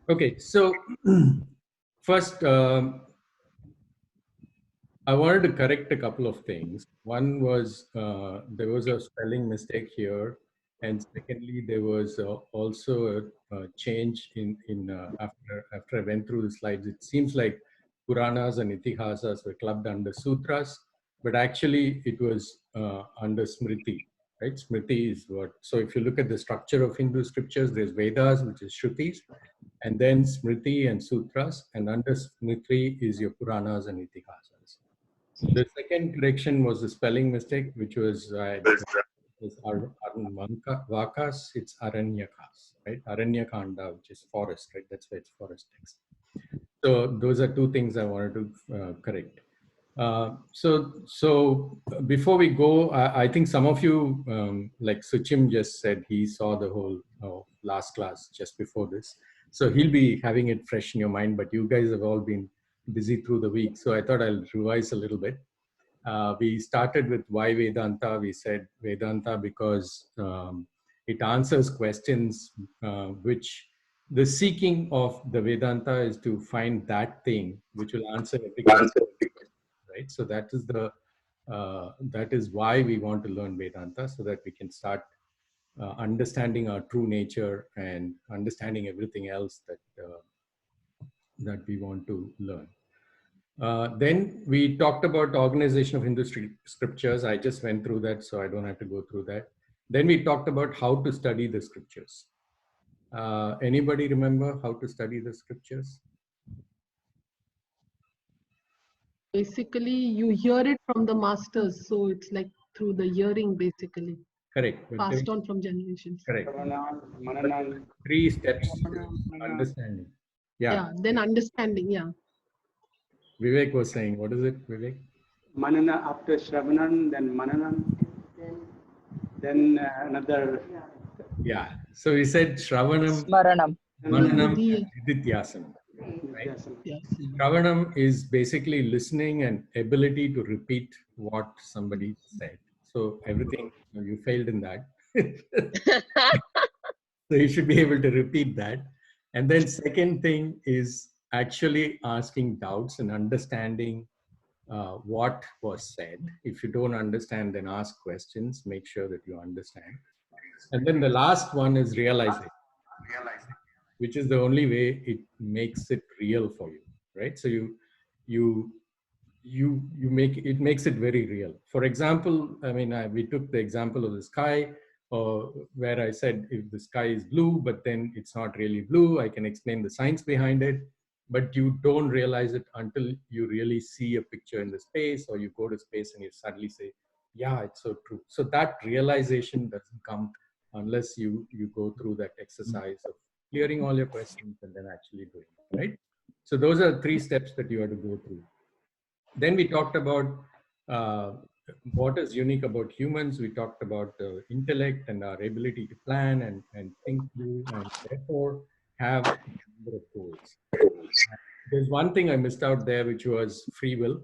Okay, so first, I wanted to correct a couple of things. One was there was a spelling mistake here, and secondly, there was also a change in after I went through the slides. It seems like Puranas and Itihasas were clubbed under Sutras, but actually it was under Smriti. Right, Smriti is what. So if you look at the structure of Hindu scriptures, there's Vedas, which is Shrutis, and then Smriti and Sutras, and under Smriti is your Puranas and Itihasas. The second correction was the spelling mistake, which was Vakas, it's Aranyakas, right? Aranyakanda, which is forest, right? That's why it's forest text. So those are two things I wanted to correct. So before we go, I think some of you, like Suchim just said, he saw the whole last class just before this. So he'll be having it fresh in your mind, but you guys have all been busy through the week. So I thought I'll revise a little bit. We started with why Vedanta. We said Vedanta because it answers questions which the seeking of the Vedanta is to find that thing which will answer every question, right? So that is why we want to learn Vedanta, so that we can start understanding our true nature and understanding everything else that we want to learn. Then we talked about organization of Hindu scriptures. I just went through that, so I don't have to go through that. Then we talked about how to study the scriptures. Anybody remember how to study the scriptures? Basically, you hear it from the masters, so it's like through the hearing, basically. Correct. Passed on from generations. Correct. Three steps: understanding. Yeah. Then understanding. Yeah. Vivek was saying, what is it, Vivek? Manana after Shravanam, then Mananam, then another. Yeah. So he said Shravanam, Smaranam. Mananam, Nididhyasana. Right? Yes. Shravanam is basically listening and ability to repeat what somebody said. So everything, you failed in that. So you should be able to repeat that. And then second thing is actually asking doubts and understanding what was said. If you don't understand, then ask questions, make sure that you understand. And then the last one is realizing, which is the only way it makes it real for you, right? So you make it makes it very real. For example, I mean, we took the example of the sky, where I said if the sky is blue, but then it's not really blue, I can explain the science behind it, but you don't realize it until you really see a picture in the space, or you go to space and you suddenly say, yeah, it's so true. So that realization doesn't come unless you go through that exercise of clearing all your questions and then actually doing it, right? So those are 3 steps that you have to go through. Then we talked about what is unique about humans. We talked about intellect and our ability to plan and think through, and therefore have a number of goals. There's one thing I missed out there, which was free will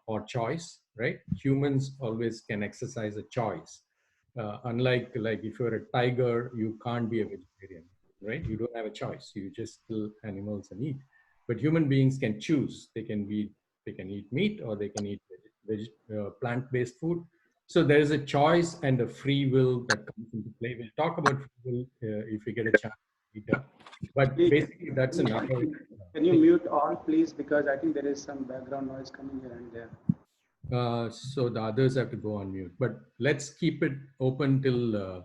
or choice, right? Humans always can exercise a choice. Unlike like if you're a tiger, you can't be a vegetarian, right? You don't have a choice. You just kill animals and eat. But human beings can choose. They can eat meat, or they can eat plant-based food. So there is a choice and a free will that comes into play. We'll talk about free will if we get a chance later. But basically, that's another. Can you mute all, please? Because I think there is some background noise coming here and there. So the others have to go on mute. But let's keep it open till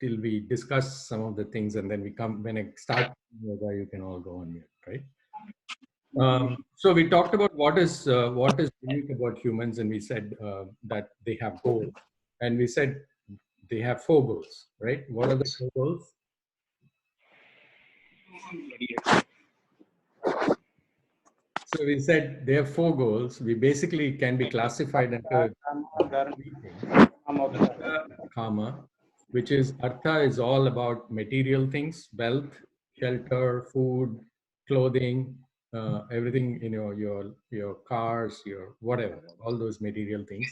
we discuss some of the things, and then when I start yoga, you can all go on mute, right? So we talked about what is unique about humans, and we said that they have goals, and we said they have 4 goals, right? What are the 4 goals? So we said there are 4 goals. We basically can be classified into karma, which is artha is all about material things, wealth, shelter, food, clothing, everything, your cars, your whatever, all those material things.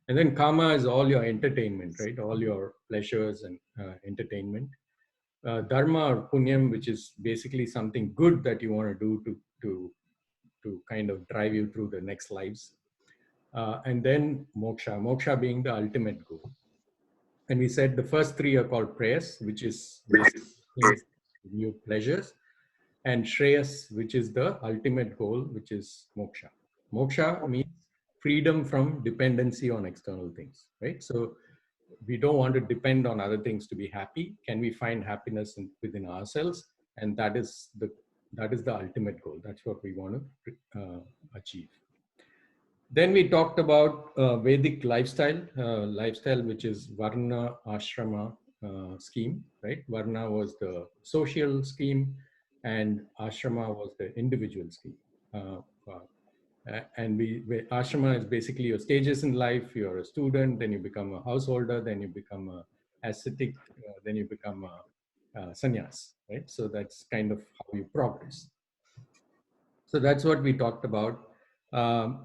And then kama is all your entertainment, right? All your pleasures and entertainment. dharma or punyam, which is basically something good that you want to do to kind of drive you through the next lives. And then moksha being the ultimate goal. And we said the first three are called prayas, which is basically things give you pleasures, and shreyas, which is the ultimate goal, which is moksha. Moksha means freedom from dependency on external things, right? So we don't want to depend on other things to be happy. Can we find happiness within ourselves? And that is the ultimate goal. That's what we want to achieve. Then we talked about Vedic lifestyle, which is Varna Ashrama scheme, right? Varna was the social scheme, and Ashrama was the individual scheme. And ashrama is basically your stages in life. You're a student, then you become a householder, then you become a ascetic, then you become a sannyas, right? So that's kind of how you progress. So that's what we talked about.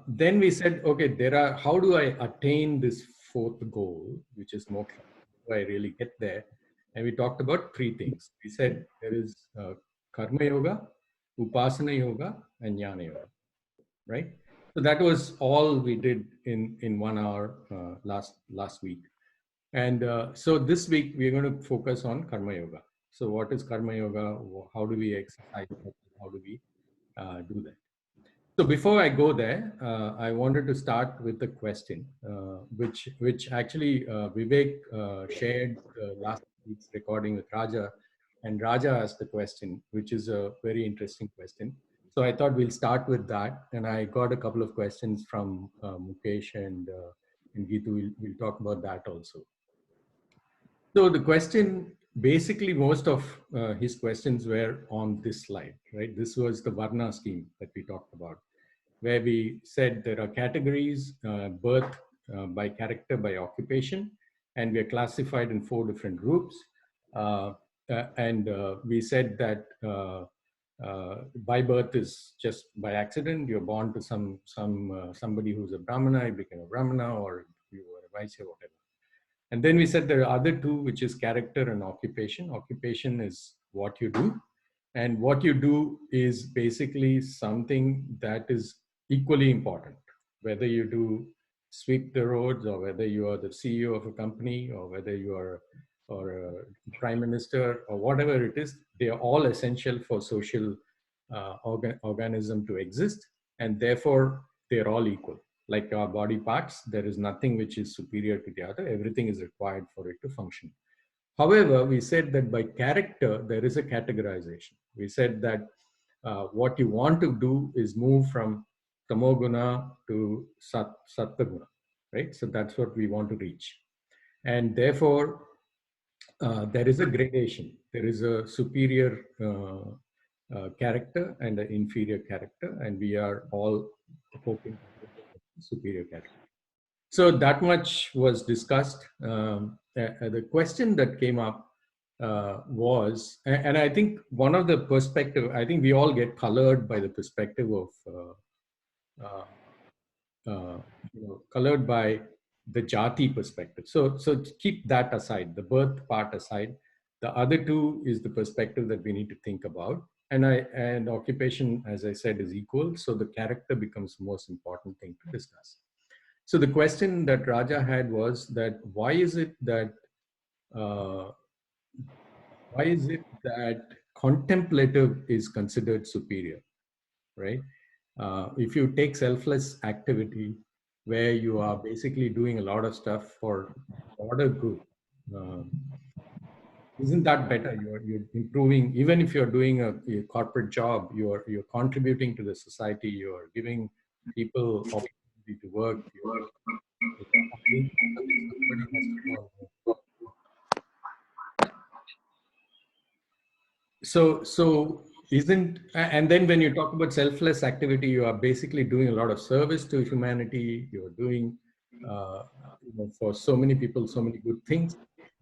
Then we said, okay, how do I attain this fourth goal, which is moksha? How do I really get there? And we talked about three things. We said there is karma yoga, upasana yoga, and jnana yoga, right? So that was all we did in 1 hour last week. And so this week we're going to focus on karma yoga. So what is karma yoga? How do we exercise? How do we do that? So before I go there, I wanted to start with a question, which actually Vivek shared last week's recording with Raja, and Raja asked the question, which is a very interesting question. So I thought we'll start with that, and I got a couple of questions from Mukesh and Geetu. We'll talk about that also. So the question, basically, most of his questions were on this slide, right? This was the Varna scheme that we talked about, where we said there are categories, birth by character, by occupation, and we are classified in 4 different groups. And we said that by birth is just by accident. You're born to somebody who's a Brahmana, you become a Brahmana, or you were a Vaishya, whatever. And then we said there are other 2, which is character and occupation. Occupation is what you do. And what you do is basically something that is equally important, whether you do sweep the roads, or whether you are the CEO of a company, or whether you are or a prime minister, or whatever it is. They are all essential for social organism to exist, and therefore they're all equal. Like our body parts, there is nothing which is superior to the other. Everything is required for it to function. However, we said that by character, there is a categorization. We said that what you want to do is move from tamoguna to sattva-guna, right? So that's what we want to reach. And therefore, there is a gradation. There is a superior character and an inferior character, and we are all hoping for superior character. So that much was discussed. The question that came up was, and I think one of the perspective, I think we all get colored by the perspective of, colored by the jati perspective. So keep that aside, the birth part aside. The other 2 is the perspective that we need to think about. And occupation, as I said, is equal. So the character becomes the most important thing to discuss. So the question that Raja had was that why is it that contemplative is considered superior, right? If you take selfless activity, where you are basically doing a lot of stuff for broader good, isn't that better? You're improving. Even if you're doing a corporate job, you're contributing to the society. You're giving people opportunity to work. Somebody has to go. So isn't, and then when you talk about selfless activity, you are basically doing a lot of service to humanity. You're doing for so many people so many good things.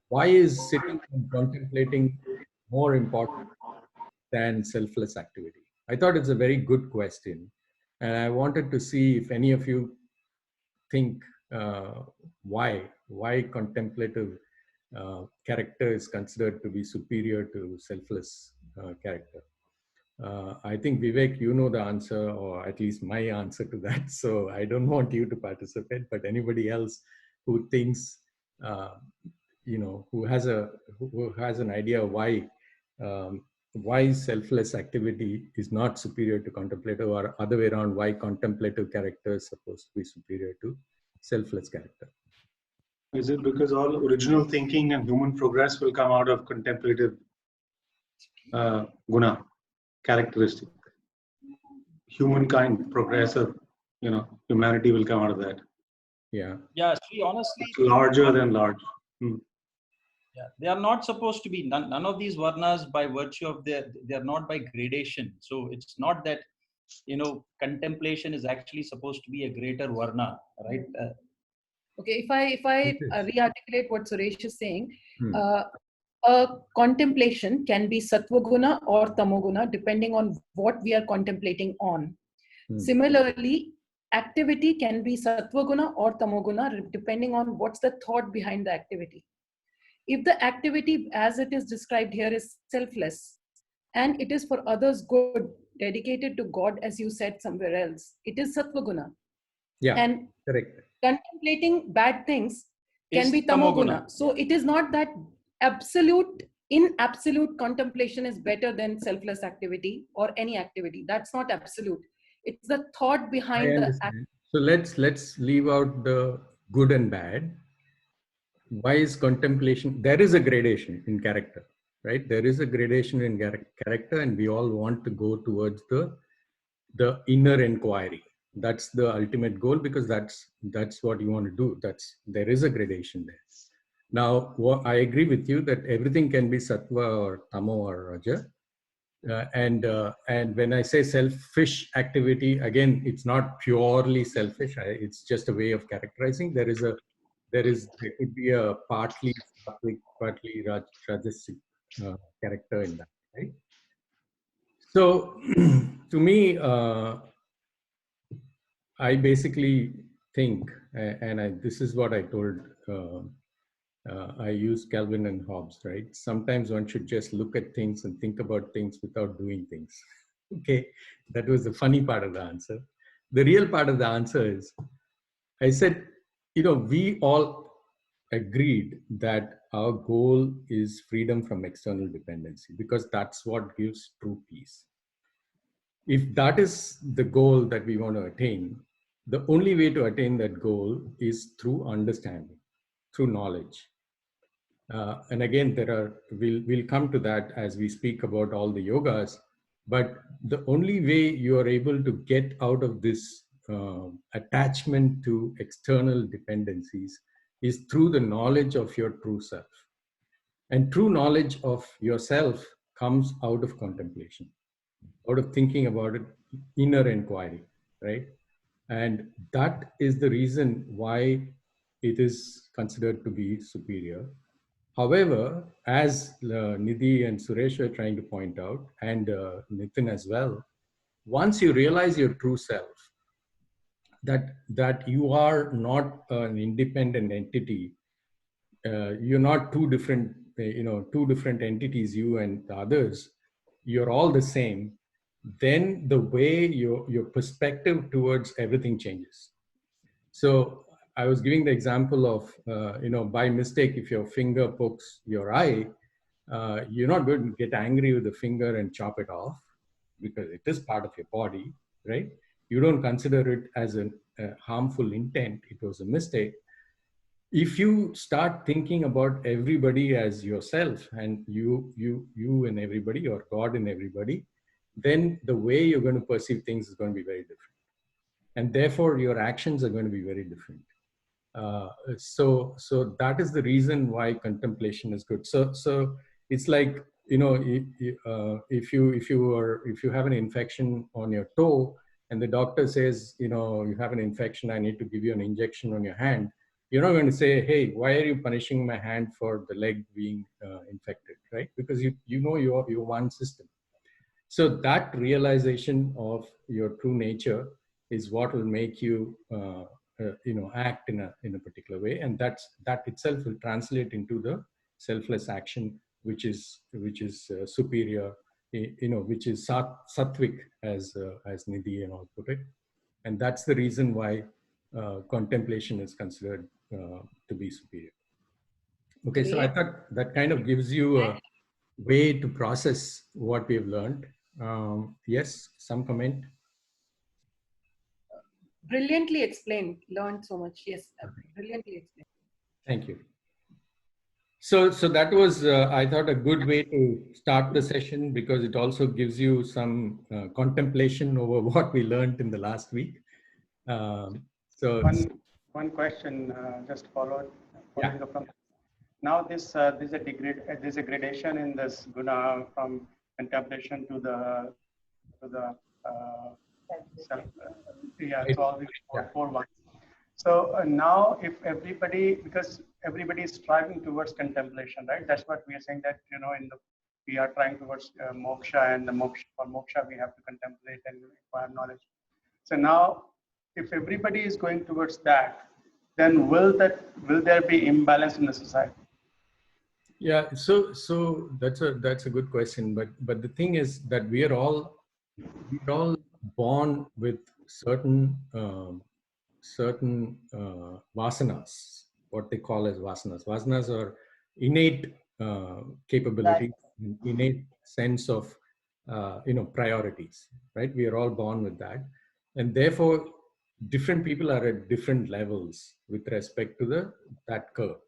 Why is sitting and contemplating more important than selfless activity? I thought it's a very good question, and I wanted to see if any of you think why contemplative character is considered to be superior to selfless character. I think Vivek, you know the answer, or at least my answer to that. So I don't want you to participate, but anybody else who thinks, uh, who has an idea um, why selfless activity is not superior to contemplative, or other way around, why contemplative character is supposed to be superior to selfless character. Is it because all original thinking and human progress will come out of contemplative guna, characteristic? Humankind, progressive, humanity will come out of that. Yeah. Yeah, see, honestly, It's larger than large. yeah, they are not supposed to be, none of these varnas by virtue of they are not by gradation. So it's not that, contemplation is actually supposed to be a greater varna, right? Okay, if I re-articulate what Suresh is saying, Hmm. a contemplation can be sattva-guna or tamoguna depending on what we are contemplating on. Similarly, activity can be sattva-guna or tamoguna depending on what's the thought behind the activity. If the activity as it is described here is selfless and it is for others good, dedicated to God, as you said somewhere else, it is sattva-guna. Yeah, and correct. contemplating bad things can Is be tamoguna. So it is not that in absolute contemplation is better than selfless activity or any activity. That's not absolute. It's the thought I behind the act. understand. So let's leave out the good and bad. Why is contemplation? There is a gradation in character, right? There is a gradation in character, and we all want to go towards the inner inquiry. That's the ultimate goal, because that's what you want to do. There is a gradation there. Now, I agree with you that everything can be sattva or tamo or raja. And when I say selfish activity, again, it's not purely selfish. It's just a way of characterizing. There could be a partly sattvic, partly rajasic character in that, right? So, to me, I basically think, and this is what I told. I use Calvin and Hobbes, right? Sometimes one should just look at things and think about things without doing things. Okay, that was the funny part of the answer. The real part of the answer is, I said, we all agreed that our goal is freedom from external dependency, because that's what gives true peace. If that is the goal that we want to attain, the only way to attain that goal is through understanding, through knowledge. And again, we'll come to that as we speak about all the yogas. But the only way you are able to get out of this attachment to external dependencies is through the knowledge of your true self. And true knowledge of yourself comes out of contemplation, out of thinking about it, inner inquiry, right? And that is the reason why it is considered to be superior. However, as Nidhi and Suresh are trying to point out, and Nitin as well, once you realize your true self, that you are not an independent entity, you're not two different entities, you and the others, you're all the same, then the way your perspective towards everything changes. So I was giving the example of, by mistake, if your finger pokes your eye, you're not going to get angry with the finger and chop it off, because it is part of your body, right? You don't consider it as a harmful intent. It was a mistake. If you start thinking about everybody as yourself, and you and everybody, or God in everybody, then the way you're going to perceive things is going to be very different. And therefore, your actions are going to be very different. So that is the reason why contemplation is good. So it's like, if you have an infection on your toe, and the doctor says, you have an infection, I need to give you an injection on your hand. You're not going to say, hey, why are you punishing my hand for the leg being infected, right? Because you're one system. So that realization of your true nature is what will make you act in a particular way, and that itself will translate into the selfless action, which is superior, which is sattvic, as Nidhi and all put it. And that's the reason why contemplation is considered to be superior. Okay, so I thought that kind of gives you a way to process what we've learned. Yes, some comment? Brilliantly explained. Learned so much. Yes, brilliantly explained. Thank you. So that was, I thought, a good way to start the session, because it also gives you some contemplation over what we learned in the last week. So one question, just following yeah. up from. Now there's a gradation in this guna from contemplation to the self. So all these four ones. So now, if everybody, because everybody is striving towards contemplation, right? That's what we are saying, that we are trying towards moksha, and for moksha we have to contemplate and acquire knowledge. So now, if everybody is going towards that, then will there be imbalance in the society? Yeah, so that's a good question, but the thing is that we're all born with certain vasanas, what they call as vasanas. Vasanas are innate capabilities, innate sense of priorities, right? We are all born with that, and therefore different people are at different levels with respect to that curve.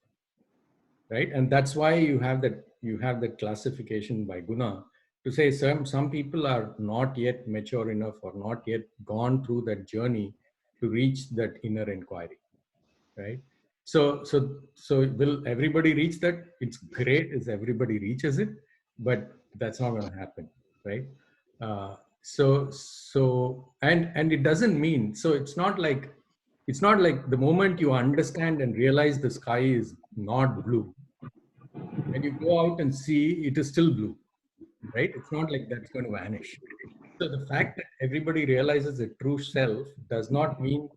Right, and that's why you have that classification by guna, to say some people are not yet mature enough or not yet gone through that journey to reach that inner inquiry, right? So will everybody reach that? It's great if everybody reaches it, but that's not going to happen, right? And it doesn't mean, so it's not like the moment you understand and realize the sky is not blue, when you go out and see, it is still blue, right? It's not like that's going to vanish. So the fact that everybody realizes a true self does not mean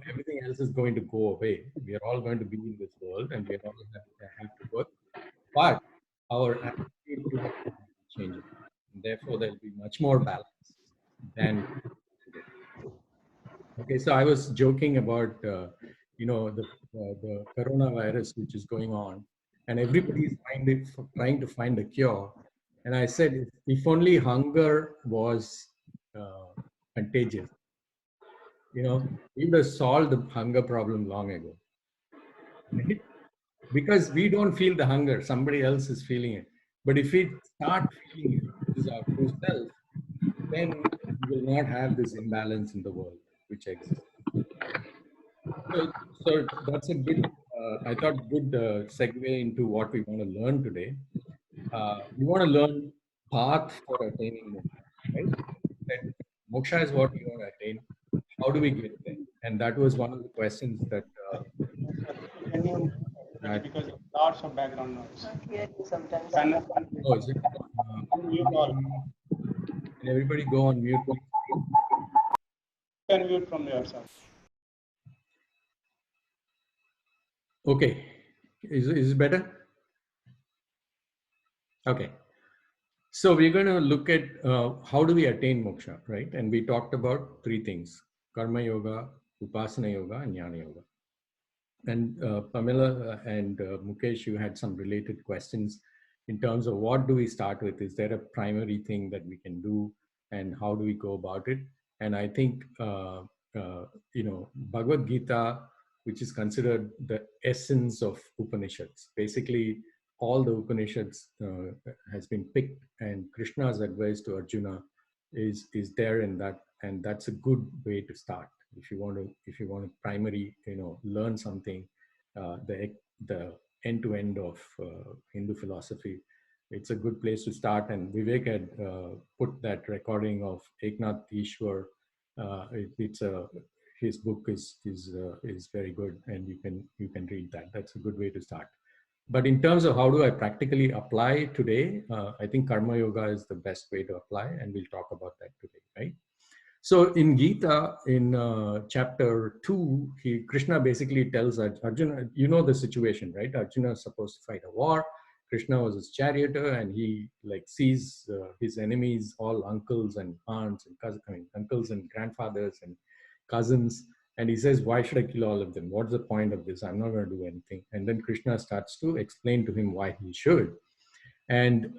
everything else is going to go away. We are all going to be in this world, and we are all have to work, but our attitude to that will be changing. And therefore, there will be much more balance than today. Okay, so I was joking about the coronavirus which is going on, and everybody is trying to find a cure. And I said, if only hunger was contagious, we would have solved the hunger problem long ago. Right? Because we don't feel the hunger, somebody else is feeling it. But if we start feeling it, which is our true self, then we will not have this imbalance in the world which exists. So that's a good, I thought, good segue into what we want to learn today. We want to learn path for attaining moksha, right? That moksha is what we want to attain. How do we get there? And that was one of the questions that. Can you, because of lots of background noise. Sometimes. Oh, is it? Can everybody go on mute? Can mute from yourself. Okay, is it better? Okay, so we're going to look at how do we attain moksha, right? And we talked about three things: karma yoga, upasana yoga, and jnana yoga. And Pamela and Mukesh, you had some related questions in terms of what do we start with? Is there a primary thing that we can do, and how do we go about it? And I think Bhagavad Gita, which is considered the essence of Upanishads. Basically, all the Upanishads has been picked, and Krishna's advice to Arjuna is there in that, and that's a good way to start. If you want to primary, learn something, the end-to-end of Hindu philosophy, it's a good place to start. And Vivek had put that recording of Eknath Ishwar. His book is very good, and you can read that. That's a good way to start. But in terms of how do I practically apply today, I think Karma Yoga is the best way to apply, and we'll talk about that today, right? So in Gita, in chapter 2, Krishna basically tells Arjuna, you know the situation, right? Arjuna is supposed to fight a war. Krishna was his charioteer, and he like sees his enemies, all uncles and aunts and cousins, I mean, uncles and grandfathers and cousins. And he says, why should I kill all of them? What's the point of this? I'm not going to do anything. And then Krishna starts to explain to him why he should. And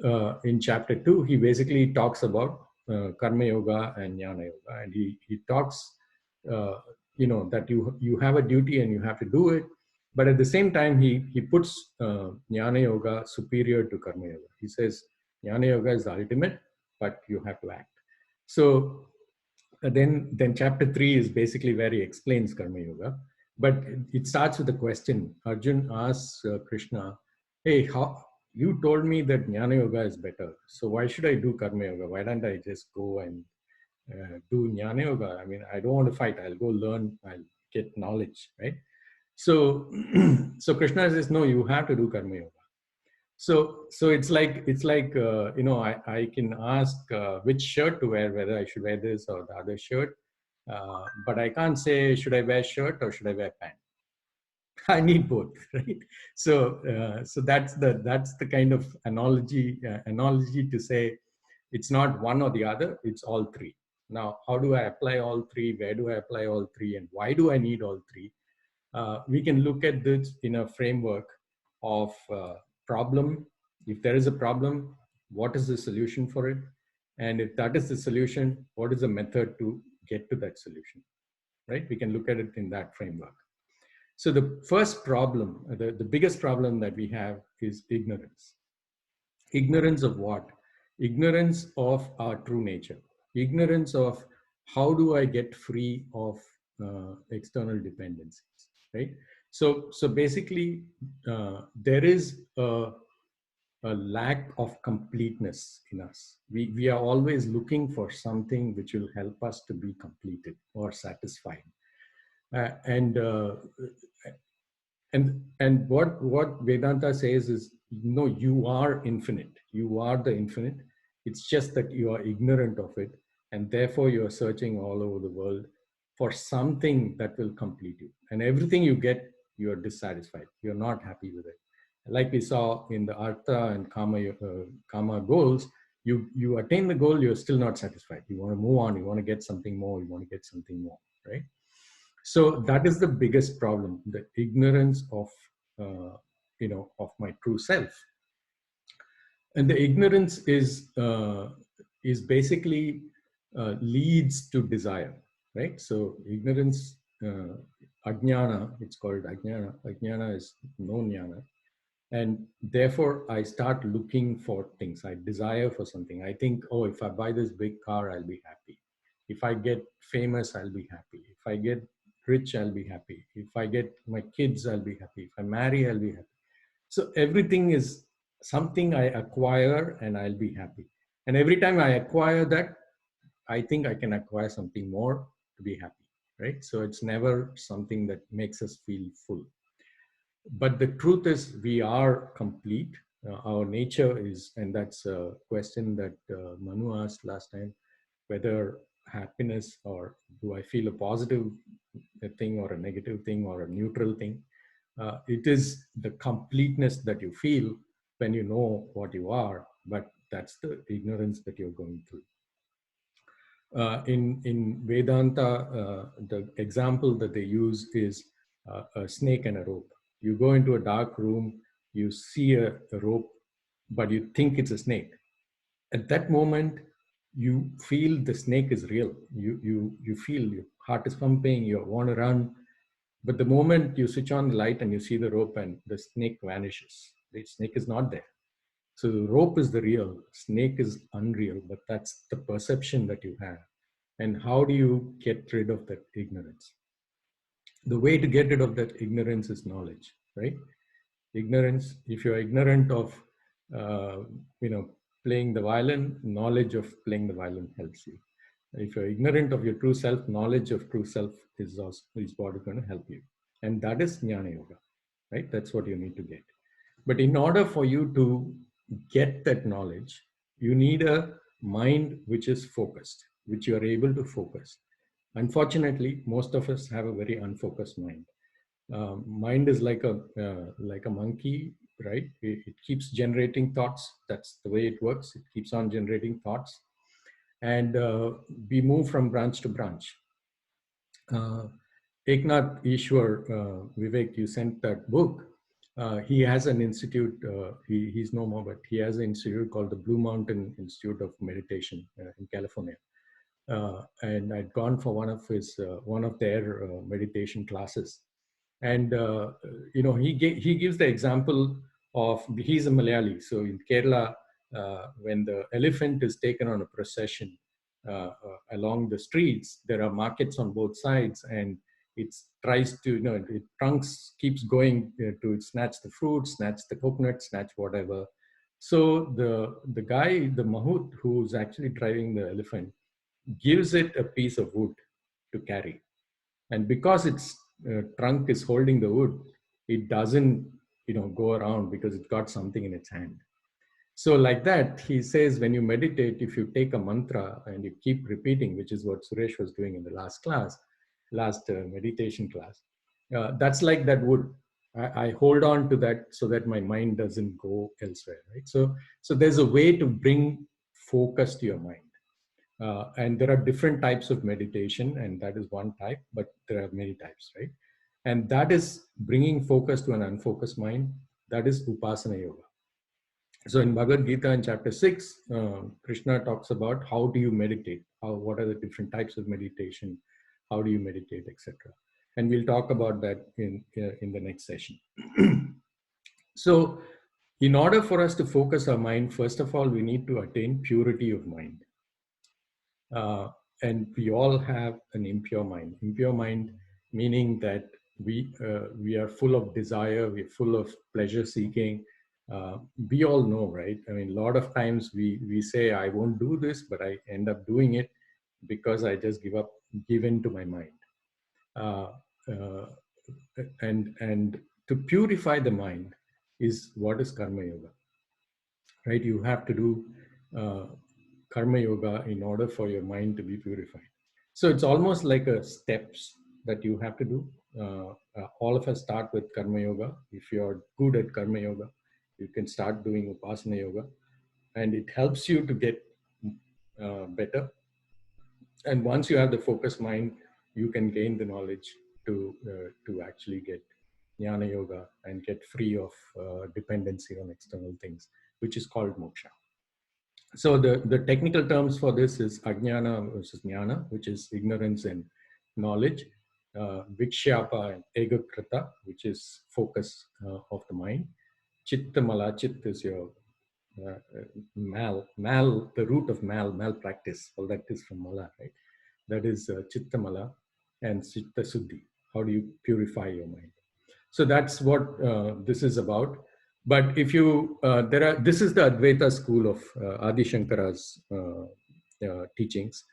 in chapter 2, he basically talks about Karmayoga and Jnana Yoga. And he talks, that you have a duty and you have to do it. But at the same time, he puts Jnana Yoga superior to Karma Yoga. He says Jnana Yoga is the ultimate, but you have to act. So then chapter 3 is basically where he explains Karma Yoga. But it starts with a question. Arjun asks Krishna, hey, how you told me that Jnana Yoga is better. So why should I do Karma Yoga? Why don't I just go and do Jnana Yoga? I mean, I don't want to fight. I'll go learn. I'll get knowledge, right? So, so Krishna says, no, you have to do Karma Yoga. So it's like I can ask which shirt to wear, whether I should wear this or the other shirt, but I can't say should I wear shirt or should I wear pant. I need both, right? So that's the kind of analogy to say it's not one or the other, it's all three. Now, how do I apply all three? Where do I apply all three? And why do I need all three? We can look at this in a framework of problem. If there is a problem, what is the solution for it? And if that is the solution, what is the method to get to that solution, right? We can look at it in that framework. So the first problem, the biggest problem that we have is ignorance. Ignorance of what? Ignorance of our true nature. Ignorance of how do I get free of external dependencies, right? So basically, there is a lack of completeness in us. We are always looking for something which will help us to be completed or satisfied. And what Vedanta says is, no, you are infinite. You are the infinite. It's just that you are ignorant of it, and therefore you are searching all over the world for something that will complete you. And everything you get, you are dissatisfied. You're not happy with it. Like we saw in the Artha and Kama goals, you attain the goal, you're still not satisfied. You want to move on. You want to get something more. You want to get something more, right? So that is the biggest problem, the ignorance of, of my true self. And the ignorance is basically leads to desire, right? So ignorance, ajnana, it's called ajnana. Ajnana is no jnana. And therefore, I start looking for things. I desire for something. I think, oh, if I buy this big car, I'll be happy. If I get famous, I'll be happy. If I get rich, I'll be happy. If I get my kids, I'll be happy. If I marry, I'll be happy. So everything is something I acquire and I'll be happy. And every time I acquire that, I think I can acquire something more to be happy, right? So it's never something that makes us feel full. But the truth is we are complete. Our nature is, and that's a question that Manu asked last time, whether happiness, or do I feel a positive thing or a negative thing or a neutral thing? It is the completeness that you feel when you know what you are, but that's the ignorance that you're going through. In Vedanta, the example that they use is a snake and a rope. You go into a dark room, you see a rope, but you think it's a snake. At that moment, you feel the snake is real. You feel your heart is pumping, you want to run. But the moment you switch on the light and you see the rope and the snake vanishes, the snake is not there. So the rope is the real, snake is unreal, but that's the perception that you have. And how do you get rid of that ignorance? The way to get rid of that ignorance is knowledge, right? Ignorance, if you're ignorant of, playing the violin, knowledge of playing the violin helps you. If you're ignorant of your true self, knowledge of true self is what is going to help you. And that is Jnana Yoga, right? That's what you need to get. But in order for you to get that knowledge, you need a mind which is focused. which you are able to focus. Unfortunately, most of us have a very unfocused mind. Mind is like a monkey, right? It keeps generating thoughts. That's the way it works. It keeps on generating thoughts, and we move from branch to branch. Eknath Ishwar, Vivek, you sent that book. He has an institute. He's no more, but he has an institute called the Blue Mountain Institute of Meditation in California. And I'd gone for one of their meditation classes. And he gives the example of, he's a Malayali, so in Kerala, when the elephant is taken on a procession along the streets, there are markets on both sides, and it tries to, it trunks keeps going to snatch the fruit, snatch the coconut, snatch whatever. So the guy, the mahout, who's actually driving the elephant, gives it a piece of wood to carry. And because its trunk is holding the wood, it doesn't, go around because it's got something in its hand. So like that, he says, when you meditate, if you take a mantra and you keep repeating, which is what Suresh was doing in the last meditation class, that's like that wood. I hold on to that so that my mind doesn't go elsewhere, right? So there's a way to bring focus to your mind. And there are different types of meditation, and that is one type, but there are many types, right? And that is bringing focus to an unfocused mind. That is Upasana Yoga. So in Bhagavad Gita in chapter 6, Krishna talks about how do you meditate, what are the different types of meditation, how do you meditate, etc. And we'll talk about that in the next session. So in order for us to focus our mind, first of all, we need to attain purity of mind. And we all have an impure mind. Impure mind meaning that we are full of desire, we're full of pleasure seeking. We all know, right? I mean, a lot of times we say, I won't do this, but I end up doing it because I just give in to my mind. And to purify the mind is what is Karmayoga, right? You have to do Karmayoga in order for your mind to be purified. So it's almost like a steps that you have to do. All of us start with Karmayoga. If you're good at Karmayoga, you can start doing Upasana Yoga, and it helps you to get better. And once you have the focused mind, you can gain the knowledge to actually get Jnana Yoga and get free of dependency on external things, which is called moksha. So the technical terms for this is Ajnana versus Jnana, which is ignorance and knowledge. Vikshapa and Egakrita, which is focus of the mind. Chittamala, chit is your mal, the root of malpractice. All that is from mala, right? That is Chittamala and Chitta Suddhi. How do you purify your mind? So that's what this is about. But if you, this is the Advaita school of Adi Shankara's teachings.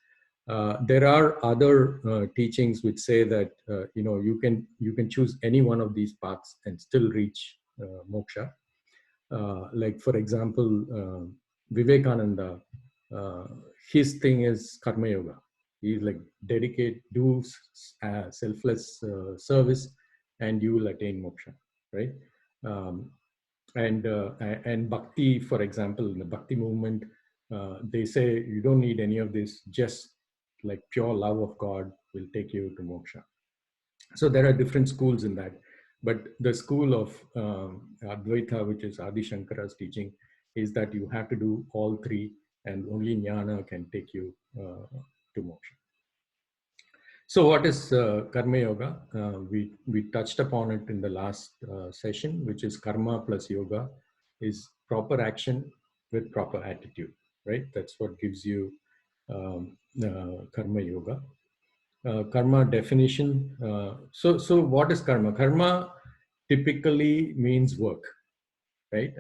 There are other teachings which say that you can choose any one of these paths and still reach moksha. Like for example, Vivekananda, his thing is Karma Yoga. He's like do selfless service, and you will attain moksha, right? And bhakti, for example, in the bhakti movement, they say you don't need any of this, just like pure love of God will take you to moksha. So there are different schools in that, but the school of Advaita, which is Adi Shankara's teaching, is that you have to do all three, and only jnana can take you to moksha. So what is Karma Yoga? We touched upon it in the last session, which is karma plus yoga is proper action with proper attitude, right? That's what gives you Karma Yoga. Karma definition. So what is karma? Karma typically means work, right?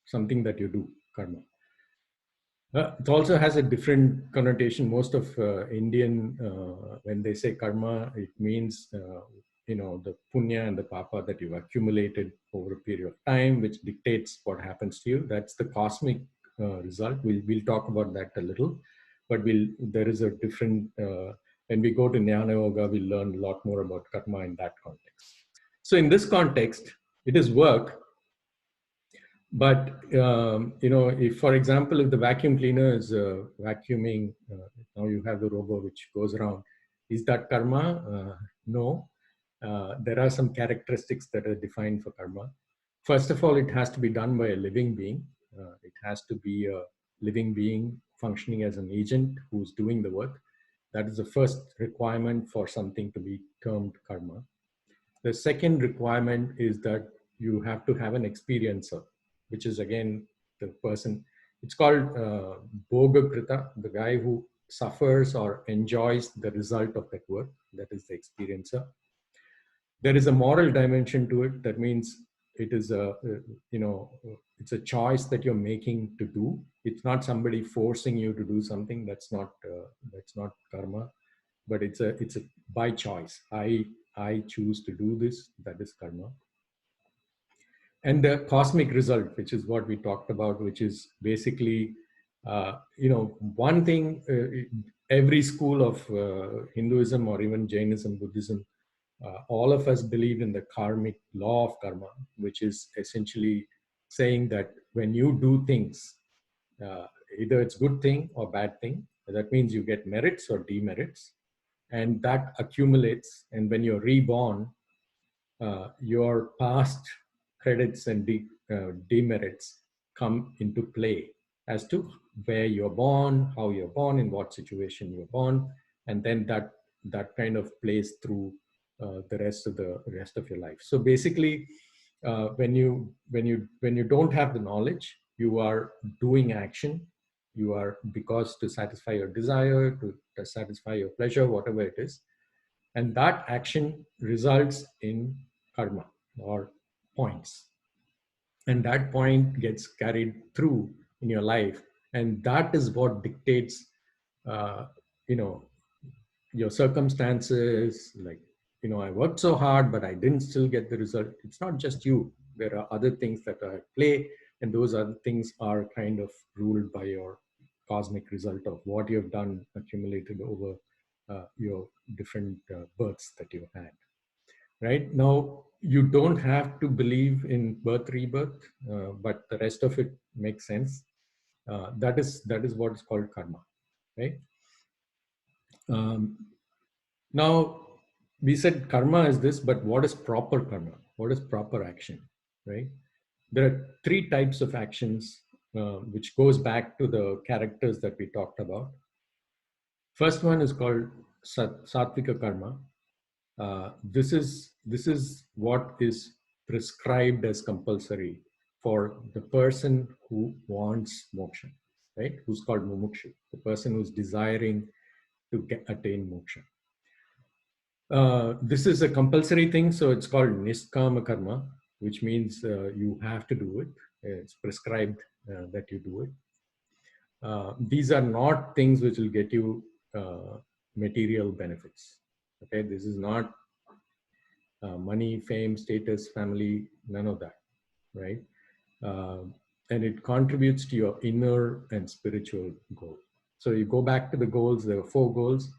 Something that you do, karma. It also has a different connotation. Most of Indian, when they say karma, it means, the punya and the papa that you've accumulated over a period of time, which dictates what happens to you. That's the cosmic result. We'll talk about that a little. but there is a different, when we go to Jnana Yoga, we learn a lot more about karma in that context. So in this context, it is work. But, if, for example, if the vacuum cleaner is vacuuming, now you have the robot which goes around, is that karma? No. There are some characteristics that are defined for karma. First of all, it has to be done by a living being. It has to be a living being functioning as an agent who's doing the work. That is the first requirement for something to be termed karma. The second requirement is that you have to have an experiencer, which is again the person. It's called Bhogakrita, the guy who suffers or enjoys the result of that work. That is the experiencer. There is a moral dimension to it. That means it is it's a choice that you're making to do. It's not somebody forcing you to do something. That's not karma, but it's a by choice. I choose to do this. That is karma. And the cosmic result, which is what we talked about, which is basically, one thing, every school of Hinduism or even Jainism, Buddhism, all of us believe in the karmic law of karma, which is essentially saying that when you do things, either it's good thing or bad thing, that means you get merits or demerits, and that accumulates. And when you're reborn, your past credits and demerits come into play as to where you're born, how you're born, in what situation you're born, and then that kind of plays through the rest of your life. So basically, when you don't have the knowledge, you are doing action. You are, because to satisfy your desire, to satisfy your pleasure, whatever it is, and that action results in karma or points, and that point gets carried through in your life, and that is what dictates uh, you know your circumstances. Like, I worked so hard but I didn't still get the result. It's not just you. There are other things that are at play, and those other things are kind of ruled by your cosmic result of what you've done, accumulated over your different births that you had. Right now, you don't have to believe in birth, rebirth, but the rest of it makes sense. That is what is called karma, right? Now, we said karma is this, but what is proper karma? What is proper action, right? There are three types of actions, which goes back to the characters that we talked about. First one is called sattvika karma. This is what is prescribed as compulsory for the person who wants moksha, right? Who's called mumukshu, the person who's desiring to attain moksha. This is a compulsory thing, so it's called niskama karma, which means you have to do it. It's prescribed that you do it. These are not things which will get you material benefits. Okay, this is not money, fame, status, family, none of that, right? And it contributes to your inner and spiritual goal. So you go back to the goals. There are 4 goals: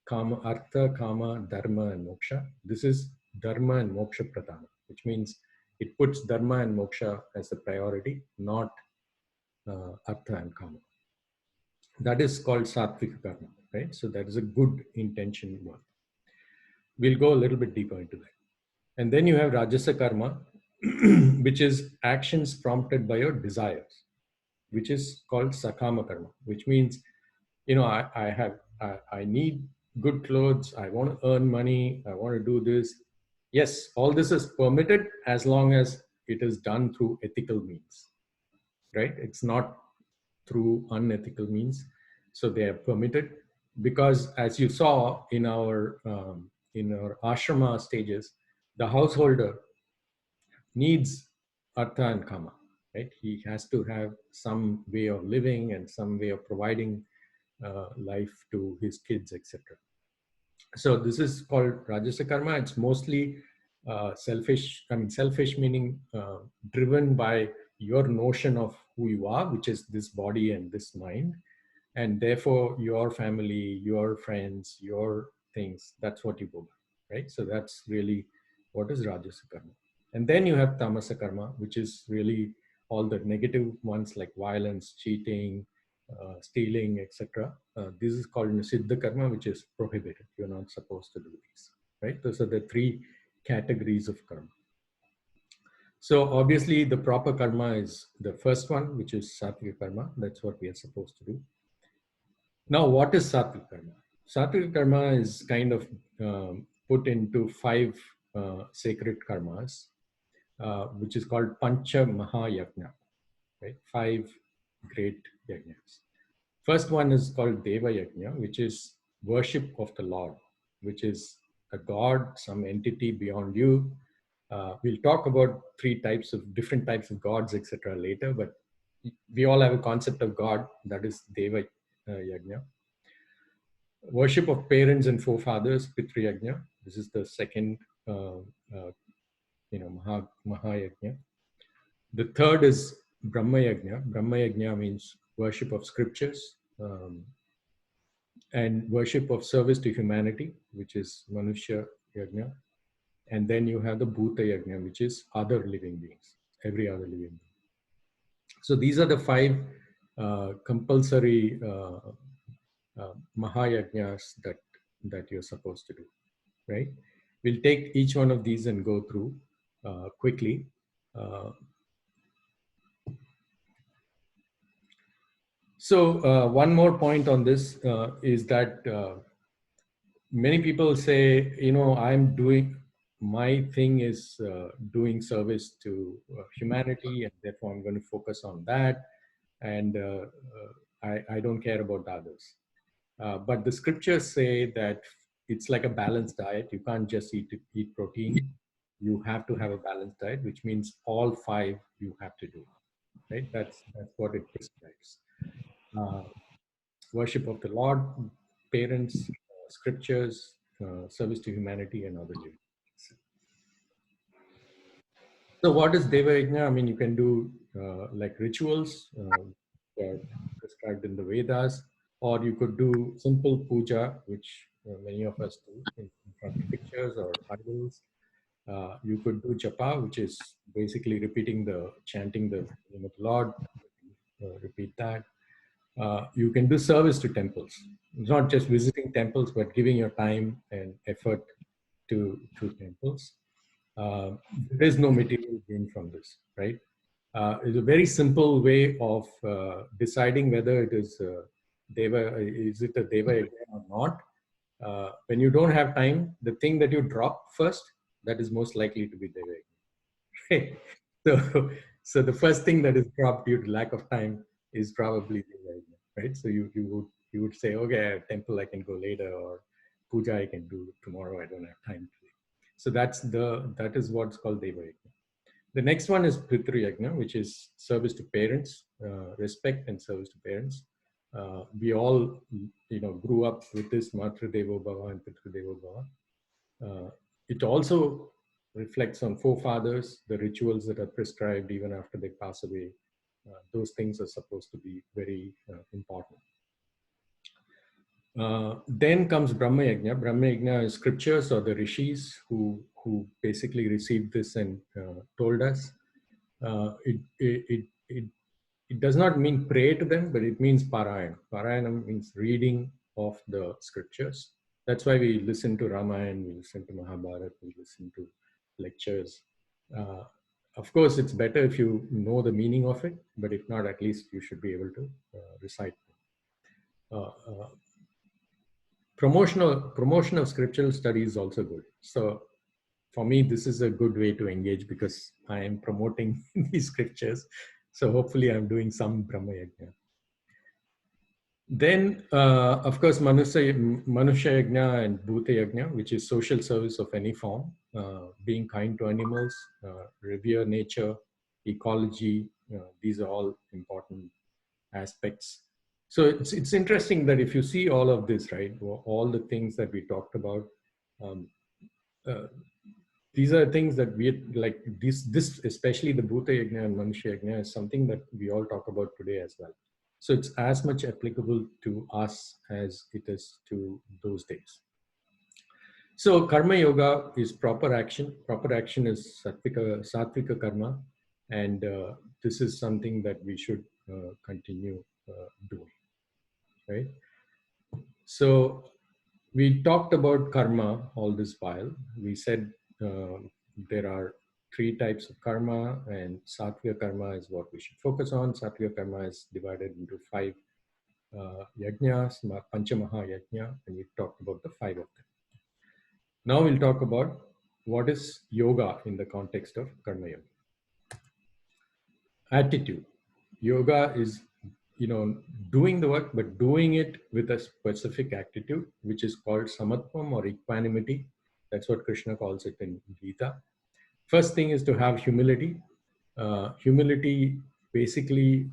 kama, artha, kama, dharma, and moksha. This is dharma and moksha pradhana, which means it puts dharma and moksha as the priority, not artha and kama. That is called sattvika karma, right? So that is a good intention one. We'll go a little bit deeper into that. And then you have rajasa karma, which is actions prompted by your desires, which is called sakama karma, which means, I need good clothes, I want to earn money, I want to do this. Yes, all this is permitted as long as it is done through ethical means, right? It's not through unethical means. So they are permitted, because as you saw in our ashrama stages, the householder needs artha and kama, right? He has to have some way of living and some way of providing life to his kids, etc. So this is called rajasa karma. It's mostly selfish. I mean, selfish meaning driven by your notion of who you are, which is this body and this mind, and therefore your family, your friends, your things, that's what you go by, right? So that's really what is Rajasa karma. And then you have Tamasa karma, which is really all the negative ones like violence, cheating, stealing, etc. This is called Siddha karma, which is prohibited. You're not supposed to do these, right? Those are the three categories of karma. So obviously the proper karma is the first one, which is Sattvic karma. That's what we are supposed to do. Now, what is Sattvic karma? Sattvic karma is kind of put into 5 sacred karmas, which is called Pancha Mahayajna, right? 5 great yajnas. First one is called Deva Yajna, which is worship of the Lord, which is a god, some entity beyond you. We'll talk about 3 types of different types of gods, etc. later, but we all have a concept of God, that is Deva Yajna. Worship of parents and forefathers, Pitri Yajna. This is the second, Mahayajna. The third is Brahma Yajna. Brahma Yajna means worship of scriptures, and worship of service to humanity, which is Manushya Yajna. And then you have the Bhuta Yajna, which is other living beings, every other living being. So these are the 5 compulsory Mahayajnas that you're supposed to do, right? We'll take each one of these and go through quickly. So one more point on this is that many people say, I'm doing, my thing is doing service to humanity, and therefore I'm going to focus on that, and I don't care about others. But the scriptures say that it's like a balanced diet. You can't just eat protein. You have to have a balanced diet, which means all 5 you have to do, right? That's what it prescribes. Worship of the Lord, parents, scriptures, service to humanity, and other living. So what is Deva Yajna? I mean, you can do like rituals that are prescribed in the Vedas, or you could do simple puja, which many of us do in front of pictures or idols. You could do japa, which is basically chanting the name of the Lord. Repeat that. You can do service to temples. It's not just visiting temples, but giving your time and effort to temples. There is no material gain from this, right? It's a very simple way of deciding whether it is is it a Deva Yajna or not. When you don't have time, the thing that you drop first, that is most likely to be Deva Yajna. Right? So the first thing that is dropped due to lack of time is probably Deva Yajna, right? So you would say, okay, temple I can go later, or puja I can do tomorrow. I don't have time today. So that is what's called Deva Yajna. The next one is Pitru Yajna, which is service to parents, respect and service to parents. We all, grew up with this Matru Devo Bhava and Pitru Devo Bhava. It also reflects on forefathers, the rituals that are prescribed even after they pass away. Those things are supposed to be very important. Then comes Brahma Yajna. Brahma Yajna is scriptures or the rishis who basically received this and told us. It does not mean pray to them, but it means Parayana. Parayana means reading of the scriptures. That's why we listen to Ramayana, we listen to Mahabharata, we listen to lectures. Of course, it's better if you know the meaning of it, but if not, at least you should be able to recite them. Promotion of scriptural study is also good. So for me, this is a good way to engage because I am promoting these scriptures. So hopefully I'm doing some Brahma Yajna. Then, of course, Manushya Yajna and Bhuta Yajna, which is social service of any form, being kind to animals, revere nature, ecology. These are all important aspects. So it's interesting that if you see all of this, right, all the things that we talked about, these are things that we like. This especially the Bhuta Yajna and Manushya Yajna is something that we all talk about today as well. So it's as much applicable to us as it is to those days. So Karma Yoga is proper action. Proper action is Satvika Karma. And this is something that we should continue doing, right? So we talked about karma all this while. We said there are 3 types of karma, and Sattviya karma is what we should focus on. Sattviya karma is divided into 5 yajnas, Panchamaha yajna, and we talked about the 5 of them. Now we'll talk about what is yoga in the context of Karma Yoga. Attitude. Yoga is, doing the work, but doing it with a specific attitude, which is called samatvam or equanimity. That's what Krishna calls it in Gita. First thing is to have humility. Humility basically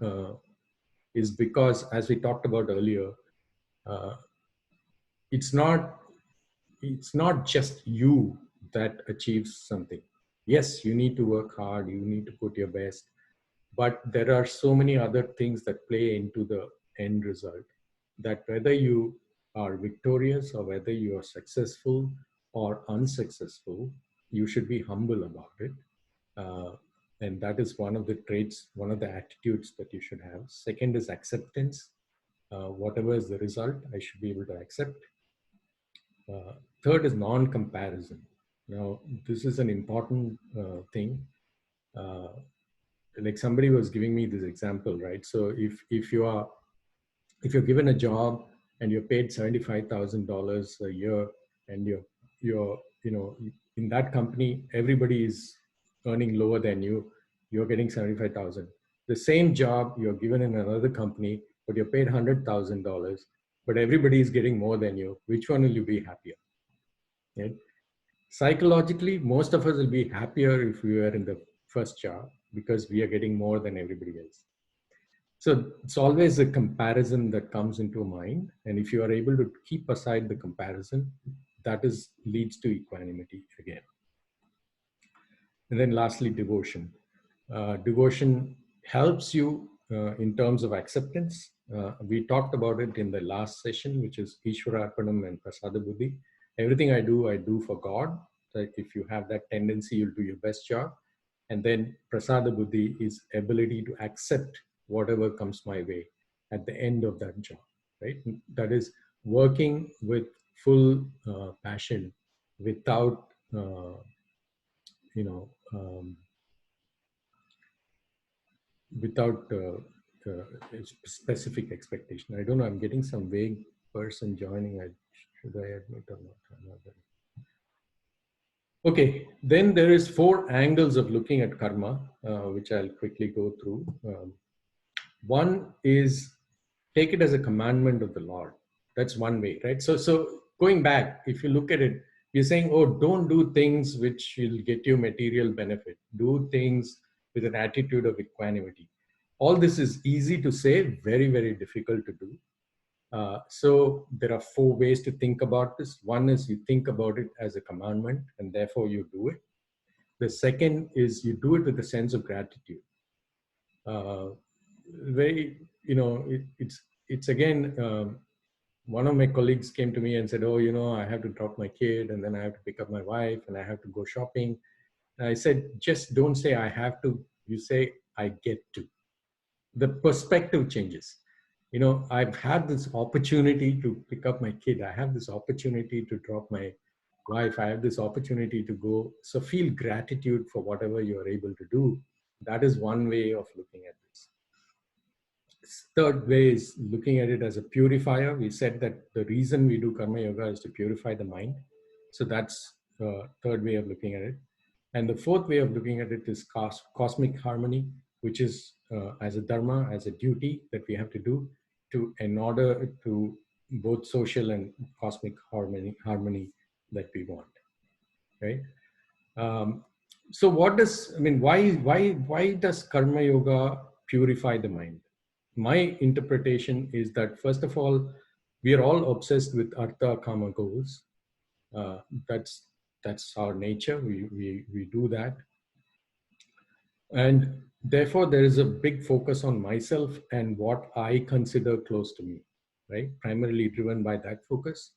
is because, as we talked about earlier, uh, it's not just you that achieves something. Yes, you need to work hard, you need to put your best, but there are so many other things that play into the end result, that whether you are victorious or whether you are successful or unsuccessful, you should be humble about it. And that is one of the traits, one of the attitudes that you should have. Second is acceptance. Whatever is the result, I should be able to accept. Third is non-comparison. Now, this is an important thing. Like somebody was giving me this example, right? So if you're given a job and you're paid $75,000 a year, and you're in that company, everybody is earning lower than you. You're getting 75,000. The same job you're given in another company, but you're paid $100,000, but everybody is getting more than you. Which one will you be happier? Right? Psychologically, most of us will be happier if we were in the first job, because we are getting more than everybody else. So it's always a comparison that comes into mind. And if you are able to keep aside the comparison, that leads to equanimity again. And then lastly, devotion. Devotion helps you in terms of acceptance. We talked about it in the last session, which is Ishwararpanam and Prasada Buddhi. Everything I do for God. So if you have that tendency, you'll do your best job. And then Prasada Buddhi is ability to accept whatever comes my way at the end of that job, right? That is working with full passion without, without specific expectation. I don't know, I'm getting some vague person joining. Should I admit or not? I'm not very... Okay, then there is 4 angles of looking at karma, which I'll quickly go through. One is take it as a commandment of the Lord. That's one way, right? So going back, if you look at it, you're saying, oh, don't do things which will get you material benefit. Do things with an attitude of equanimity. All this is easy to say, very, very difficult to do. So there are 4 ways to think about this. One is you think about it as a commandment, and therefore you do it. The second is you do it with a sense of gratitude. It's again, one of my colleagues came to me and said, oh, I have to drop my kid, and then I have to pick up my wife, and I have to go shopping. And I said, just don't say I have to, you say I get to. The perspective changes. I've had this opportunity to pick up my kid. I have this opportunity to drop my wife. I have this opportunity to go. So feel gratitude for whatever you're able to do. That is one way of looking at this. Third way is looking at it as a purifier. We said that the reason we do Karma Yoga is to purify the mind. So that's the third way of looking at it. And the fourth way of looking at it is cosmic harmony, which is as a dharma, as a duty that we have to do in order to both social and cosmic harmony that we want, right? So why does Karma Yoga purify the mind? My interpretation is that, first of all, we are all obsessed with artha kama goals. That's our nature. We do that. And therefore, there is a big focus on myself and what I consider close to me, right? Primarily driven by that focus.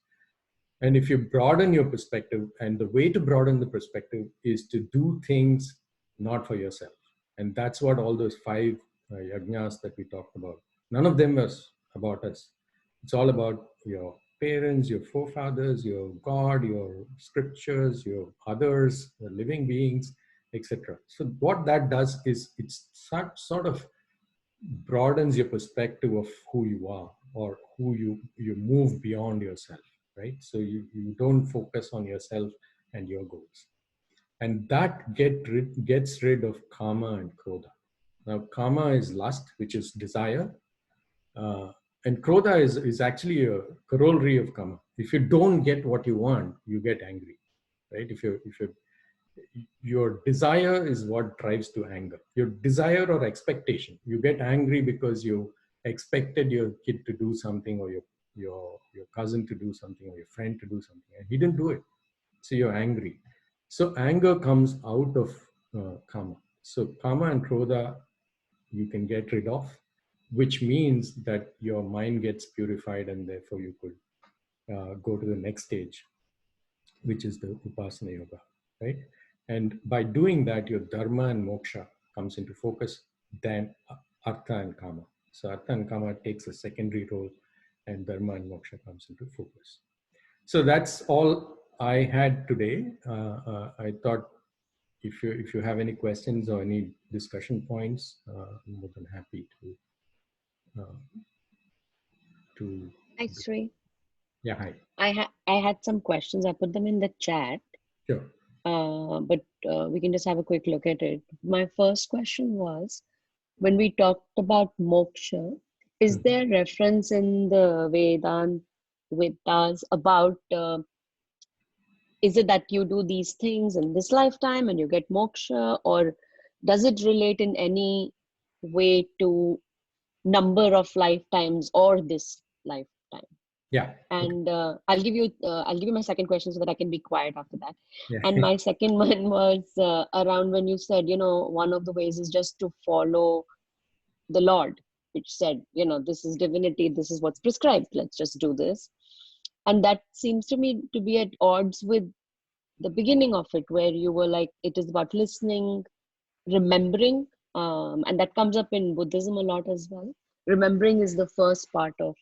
And if you broaden your perspective, and the way to broaden the perspective is to do things not for yourself. And that's what all those five yajnas that we talked about, none of them was about us. It's all about your parents, your forefathers, your God, your scriptures, your others, the living beings, etc. So what that does is it's sort of broadens your perspective of who you are, or who you move beyond yourself, right? So you don't focus on yourself and your goals, and that gets rid of karma and krodha. Now karma is lust, which is desire, uh, and krodha is actually a corollary of karma. If you don't get what you want, you get angry, right? If you your desire is what drives to anger. Your desire or expectation, you get angry because you expected your kid to do something, or your cousin to do something, or your friend to do something, and he didn't do it, so you're angry. So anger comes out of karma. So karma and krodha you can get rid of, which means that your mind gets purified, and therefore you could go to the next stage, which is the upasana yoga, right? And by doing that, your dharma and moksha comes into focus, then artha and kama. So artha and kama takes a secondary role, and dharma and moksha comes into focus. So that's all I had today. I thought if you have any questions or any discussion points, I'm more than happy to. Hi, Sri. Yeah, hi. I had some questions. I put them in the chat, Sure. but we can just have a quick look at it. My first question was, when we talked about moksha, is there reference in the Vedas about is it that you do these things in this lifetime and you get moksha, or does it relate in any way to number of lifetimes or this lifetime? Yeah. And I'll give you my second question so that I can be quiet after that. Yeah. And my second one was around when you said, one of the ways is just to follow the Lord, which said, this is divinity, this is what's prescribed, let's just do this. And that seems to me to be at odds with the beginning of it, where you were like, it is about listening, remembering, and that comes up in Buddhism a lot as well. Remembering is the first part of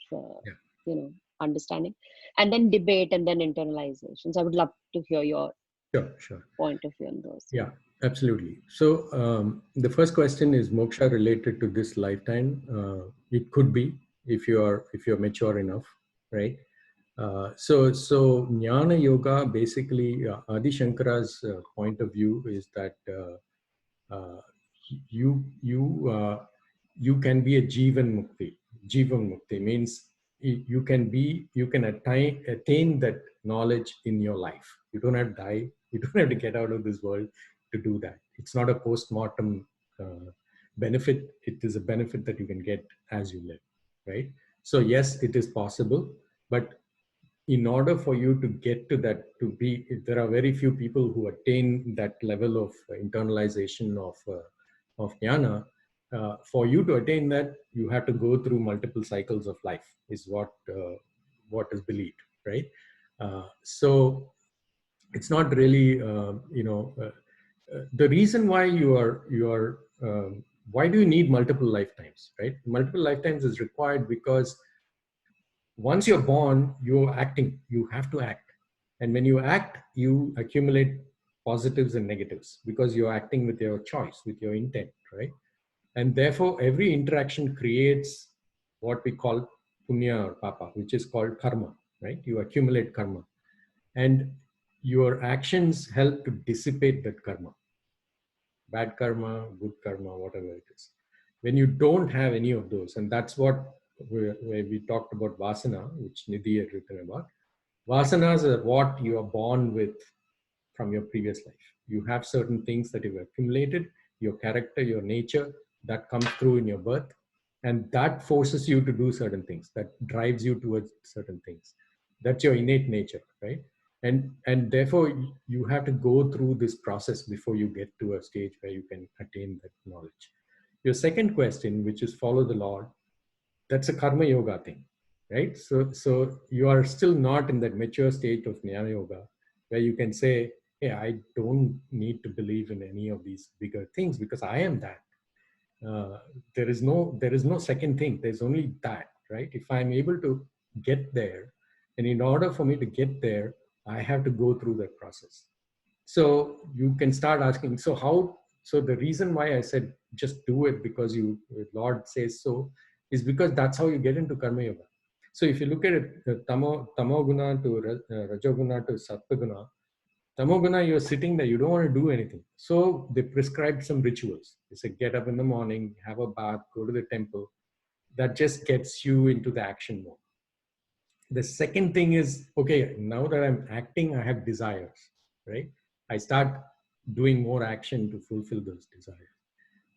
understanding, and then debate, and then internalization. So I would love to hear your Sure. point of view on those. Yeah, absolutely. So the first question is moksha related to this lifetime? It could be, if you're mature enough, right? So jnana yoga, basically Adi Shankara's point of view is that you can be a jivan mukti. Jivan mukti means you can attain that knowledge in your life. You don't have to die. You don't have to get out of this world to do that. It's not a post-mortem benefit. It is a benefit that you can get as you live, right? So yes, it is possible, but in order for you to get to that, there are very few people who attain that level of internalization of jnana. For you to attain that, you have to go through multiple cycles of life, is what is believed, right? So it's not really, the reason why why do you need multiple lifetimes, right? Multiple lifetimes is required because once you're born, you're acting. You have to act. And when you act, you accumulate positives and negatives because you're acting with your choice, with your intent, right? And therefore, every interaction creates what we call punya or papa, which is called karma, right? You accumulate karma. And your actions help to dissipate that karma. Bad karma, good karma, whatever it is. When you don't have any of those, and that's what where we talked about vasana, which Nidhi had written about. Vasanas are what you are born with from your previous life. You have certain things that you've accumulated, your character, your nature, that comes through in your birth, and that forces you to do certain things, that drives you towards certain things. That's your innate nature, right? And therefore you have to go through this process before you get to a stage where you can attain that knowledge. Your second question, which is follow the Lord, that's a karma yoga thing, right? So you are still not in that mature state of jnana yoga where you can say, hey, I don't need to believe in any of these bigger things because I am that. There is no second thing. There's only that, right? If I'm able to get there, and in order for me to get there, I have to go through that process. So you can start asking, so how? So the reason why I said just do it because Lord says so is because that's how you get into karma yoga. So if you look at it, tamoguna to rajoguna to sattva-guna, tamoguna, you're sitting there, you don't want to do anything. So they prescribed some rituals. They said, get up in the morning, have a bath, go to the temple. That just gets you into the action mode. The second thing is, okay, now that I'm acting, I have desires, right? I start doing more action to fulfill those desires.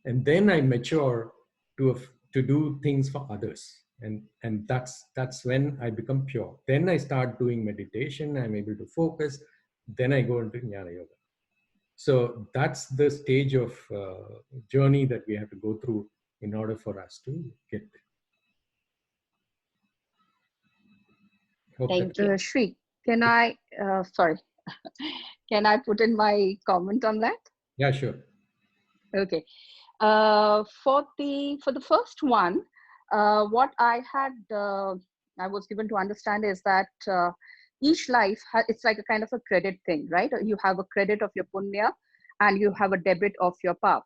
And then I mature to do things for others. And that's when I become pure. Then I start doing meditation, I'm able to focus. Then I go into jnana yoga. So that's the stage of journey that we have to go through in order for us to get there. Thank you. Shri, can I, sorry, can I put in my comment on that? Yeah, sure. Okay. For the first one, what I was given to understand is that each life, it's like a kind of a credit thing, right? You have a credit of your punya and you have a debit of your pap.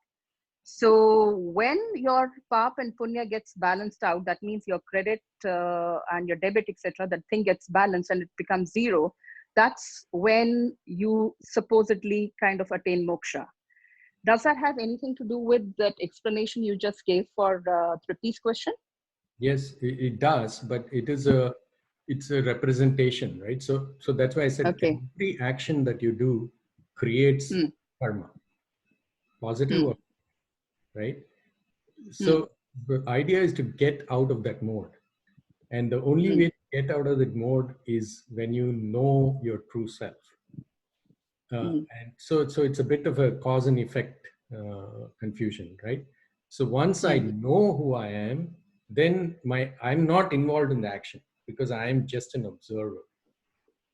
So when your pap and punya gets balanced out, that means your credit and your debit, etc., that thing gets balanced and it becomes zero. That's when you supposedly kind of attain moksha. Does that have anything to do with that explanation you just gave for Tripti's question? Yes, it does, but it's a representation, right? So that's why I said every action that you do creates karma, positive or right? So the idea is to get out of that mode. And the only way to get out of that mode is when you know your true self. And so it's a bit of a cause and effect confusion, right? So once I know who I am, then I'm not involved in the action because I am just an observer.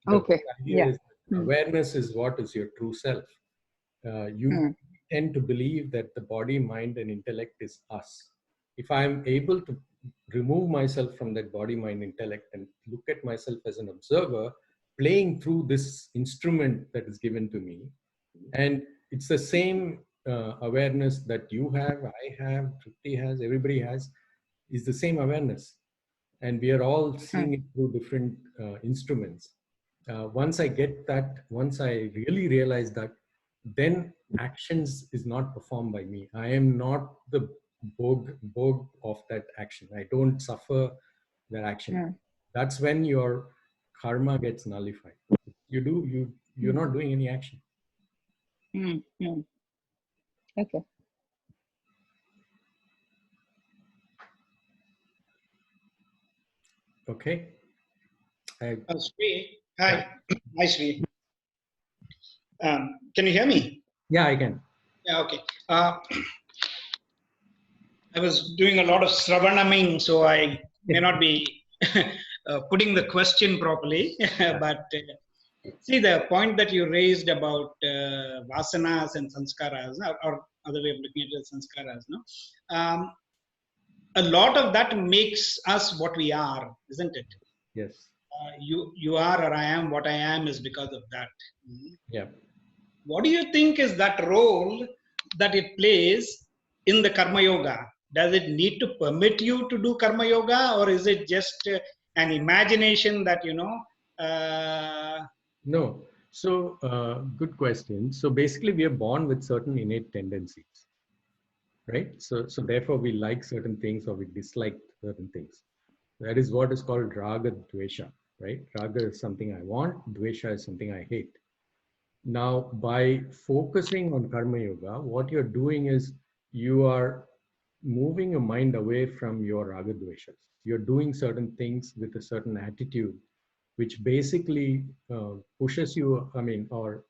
The idea is awareness is what is your true self. You tend to believe that the body, mind, and intellect is us. If I'm able to remove myself from that body, mind, intellect and look at myself as an observer, playing through this instrument that is given to me, and it's the same awareness that you have, I have, Tripti has, everybody has, is the same awareness. And we are all seeing it through different instruments. Once I get that, once I really realize that, then actions is not performed by me. I am not the bog of that action. I don't suffer that action. That's when your karma gets nullified. You're not doing any action. Okay. Okay. Sri, hi. Hi, Sri. Can you hear me? Yeah, I can. Yeah, okay. I was doing a lot of sravanaming, so I may not be putting the question properly. But see, the point that you raised about vasanas and sanskaras, or other way of looking at it, sanskaras, no? A lot of that makes us what we are, isn't it? Yes. You are, or I am what I am is because of that. Yeah. What do you think is that role that it plays in the karma yoga? Does it need to permit you to do karma yoga, or is it just an imagination that No. So good question. So basically we are born with certain innate tendencies, right? So therefore we like certain things or we dislike certain things. That is what is called raga dvesha, right? Raga is something I want, dvesha is something I hate. Now, by focusing on karma yoga, what you're doing is you are moving your mind away from your raga dveshas. You're doing certain things with a certain attitude, which basically pushes you, or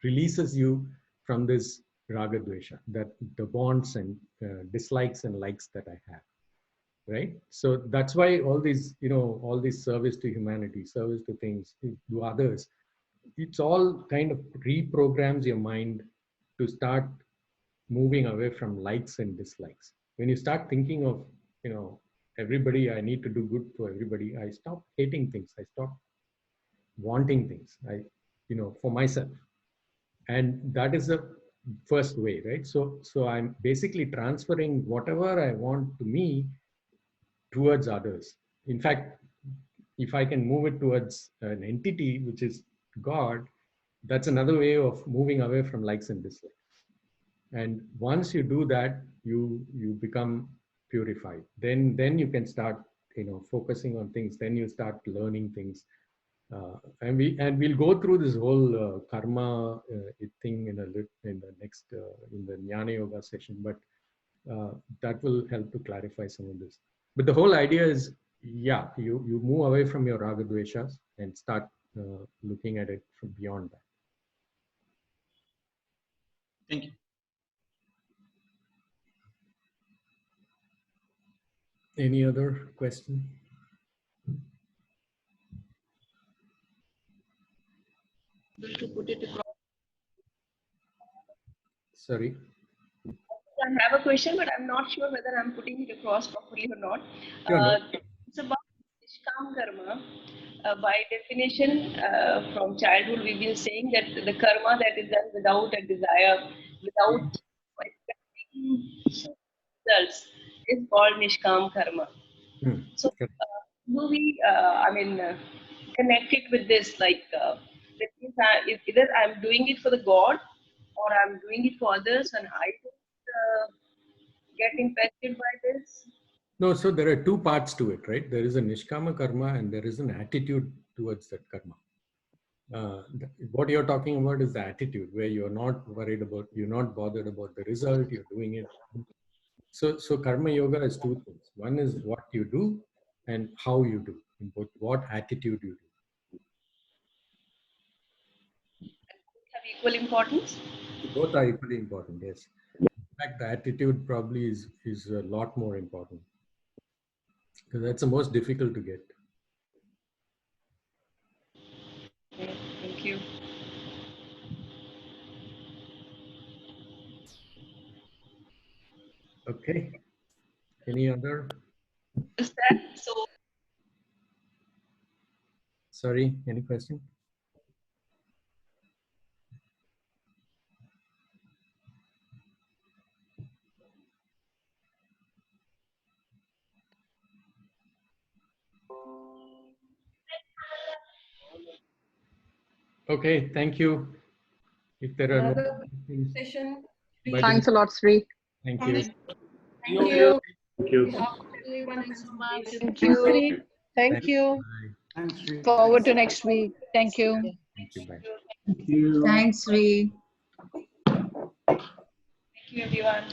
releases you from this raga dvesha, that the bonds and dislikes and likes that I have, right? So that's why all these, all this service to humanity, service to things, to others, it's all kind of reprograms your mind to start moving away from likes and dislikes. When you start thinking of, everybody, I need to do good to everybody, I stop hating things, I stop wanting things, for myself. And that is the first way, right? So I'm basically transferring whatever I want to me towards others. In fact, if I can move it towards an entity, which is God, that's another way of moving away from likes and dislikes. And once you do that, you become purified. Then you can start, focusing on things. Then you start learning things. And we'll go through this whole karma thing in the next in the Jnana Yoga session, but that will help to clarify some of this. But the whole idea is, you move away from your raga dveshas and start looking at it from beyond that. Thank you. Any other question? To put it across. Sorry. I have a question, but I'm not sure whether I'm putting it across properly or not. No. It's about Nishkam karma. By definition, from childhood, we've been saying that the karma that is done without a desire, without expecting results, is called Nishkam karma. So, do we, connect it with this? Like, that means either I'm doing it for the God, or I'm doing it for others, and I don't get impacted by this. No, so there are two parts to it, right? There is a nishkama karma and there is an attitude towards that karma. What you're talking about is the attitude where you're not worried about, you're not bothered about the result, you're doing it. So karma yoga is two things. One is what you do and how you do, what attitude you do. Have equal importance? Both are equally important, yes. In fact, the attitude probably is a lot more important, because that's the most difficult to get. Okay, thank you. Okay. Any other? Is that so? Sorry, any question? Okay, thank you. If there are no things, Session. Thanks a lot, Sri. thank you. Thank you. Thank you. Thanks so much. Thank you. Thank you. Bye. Forward to next week. Thank you. Thank you. Bye. Thanks, Sri. Thank you, everyone.